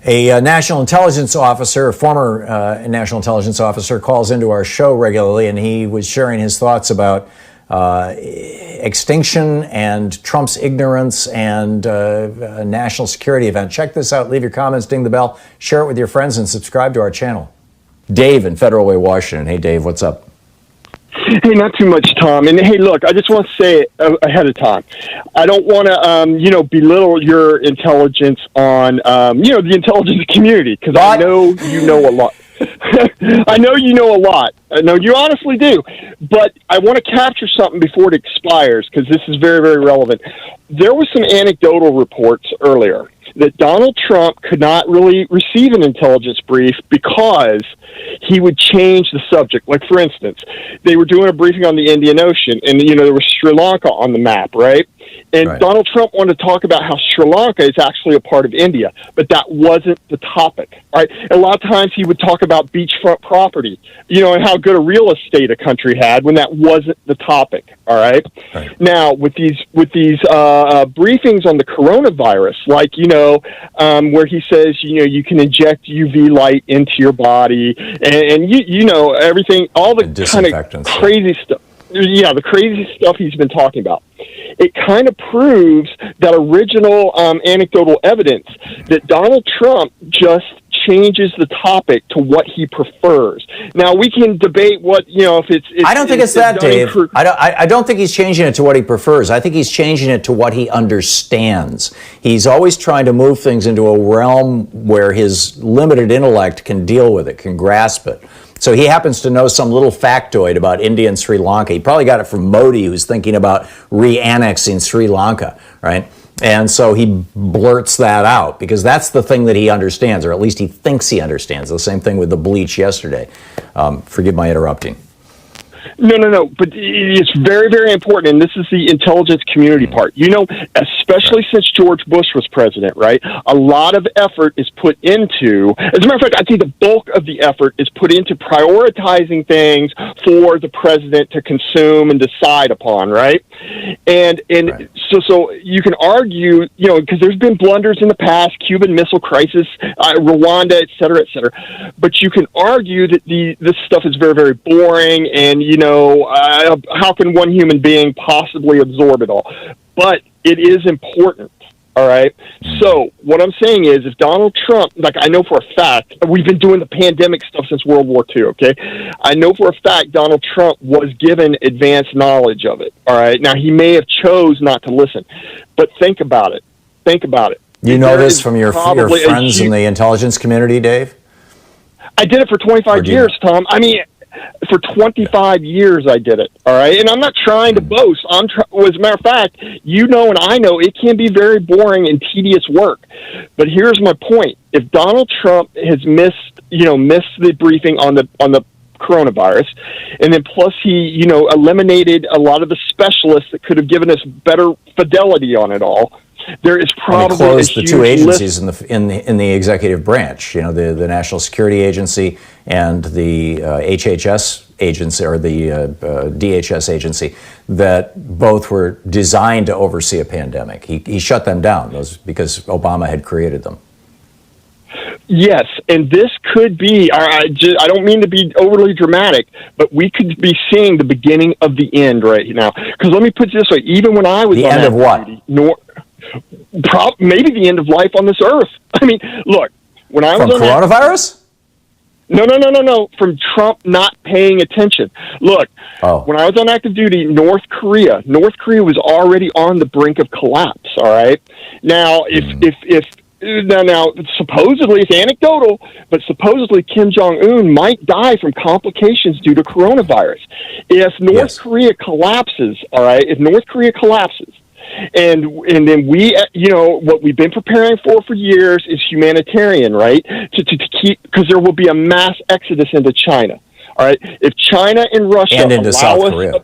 A national intelligence officer, a former national intelligence officer, calls into our show regularly, and he was sharing his thoughts about extinction and Trump's ignorance and a national security event. Check this out. Leave your comments, ding the bell, share it with your friends, and subscribe to our channel. Dave in Federal Way, Washington. Hey, Dave, what's up? Hey, not too much, Tom. And hey, look, I just want to say it ahead of time. I don't want to, belittle your intelligence on, the intelligence community, because I know you know a lot. I know you know a lot. I know you honestly do. But I want to capture something before it expires, because this is very, very relevant. There was some anecdotal reports earlier that Donald Trump could not really receive an intelligence brief because he would change the subject. Like, for instance, they were doing a briefing on the Indian Ocean, and, there was Sri Lanka on the map, right? And right. Donald Trump wanted to talk about how Sri Lanka is actually a part of India, but that wasn't the topic, right? And a lot of times he would talk about beachfront property, and how good a real estate a country had when that wasn't the topic, all right? Right. Now, with these briefings on the coronavirus, like, where he says, you can inject UV light into your body, and everything, all the kind of crazy stuff. Yeah, the crazy stuff he's been talking about. It kind of proves that original anecdotal evidence that Donald Trump just changes the topic to what he prefers. Now, we can debate what, if it's I don't think it's that, Dave. I don't think he's changing it to what he prefers. I think he's changing it to what he understands. He's always trying to move things into a realm where his limited intellect can deal with it, can grasp it. So he happens to know some little factoid about India and Sri Lanka. He probably got it from Modi, who's thinking about re-annexing Sri Lanka, right? And so he blurts that out because that's the thing that he understands, or at least he thinks he understands. The same thing with the bleach yesterday. Forgive my interrupting. No. But it's very, very important, and this is the intelligence community part. Especially since George Bush was president, right? A lot of effort is put into, as a matter of fact, I think the bulk of the effort is put into prioritizing things for the president to consume and decide upon, right? And right. So you can argue, because there's been blunders in the past, Cuban Missile Crisis, Rwanda, et cetera, et cetera. But you can argue that this stuff is very, very boring, and how can one human being possibly absorb it all? But it is important, all right? So what I'm saying is, if Donald Trump, like, I know for a fact, we've been doing the pandemic stuff since World War II, okay? I know for a fact Donald Trump was given advanced knowledge of it, all right? Now, he may have chose not to listen, but think about it. You know this from your friends in the intelligence community, Dave? I did it for 25 years, Tom. I mean, for 25 years I did it, all right? And I'm not trying to boast. As a matter of fact, and I know it can be very boring and tedious work. But here's my point. If Donald Trump has missed the briefing on the coronavirus, and then plus he, eliminated a lot of the specialists that could have given us better fidelity on it all, there is probably closed the two agencies in the executive branch. The National Security Agency and the HHS agency, or the DHS agency, that both were designed to oversee a pandemic. He shut them down because Obama had created them. Yes, and this could be, I don't mean to be overly dramatic, but we could be seeing the beginning of the end right now. Because let me put it this way, even when I was the end of what? Maybe the end of life on this earth. I mean, look, when I was from coronavirus? No. From Trump not paying attention. Look, when I was on active duty, North Korea was already on the brink of collapse. All right. Now, now, supposedly it's anecdotal, but supposedly Kim Jong-un might die from complications due to coronavirus. If North Korea collapses, all right, and then we, what we've been preparing for years is humanitarian, right? To keep, because there will be a mass exodus into China. All right, if China and Russia and into South Korea.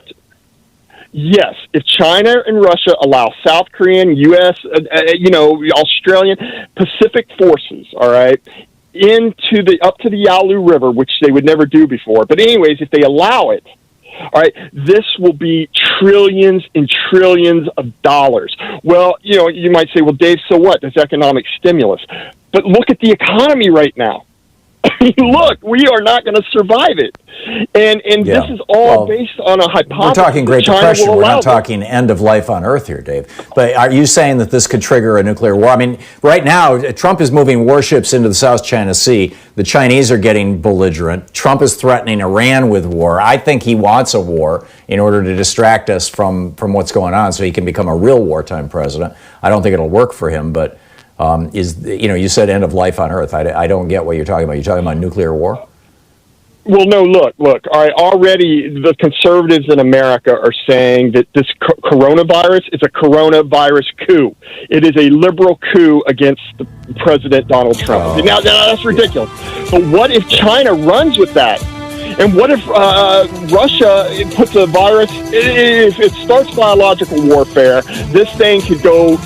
Yes, if China and Russia allow South Korean, U.S., Australian, Pacific forces, all right, up to the Yalu River, which they would never do before. But anyways, if they allow it, all right, this will be trillions and trillions of dollars. Well, you might say, well, Dave, so what? There's economic stimulus. But look at the economy right now. I mean, look, we are not going to survive it. And this is all based on a hypothesis. We're talking Great Depression. We're not talking end of life on Earth here, Dave. But are you saying that this could trigger a nuclear war? I mean, right now, Trump is moving warships into the South China Sea. The Chinese are getting belligerent. Trump is threatening Iran with war. I think he wants a war in order to distract us from what's going on so he can become a real wartime president. I don't think it'll work for him, but you said end of life on Earth. I don't get what you're talking about. You're talking about nuclear war? Well, no, look. All right, already the conservatives in America are saying that this coronavirus is a coronavirus coup. It is a liberal coup against the President Donald Trump. Now, that's ridiculous. But what if China runs with that? And what if Russia puts a virus, if it starts biological warfare, this thing could go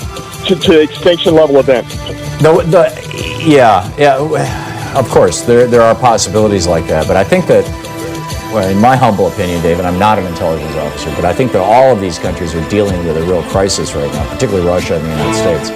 to extinction level events? Of course, there are possibilities like that. But I think that, well, in my humble opinion, Dave, and I'm not an intelligence officer, but I think that all of these countries are dealing with a real crisis right now, particularly Russia and the United States.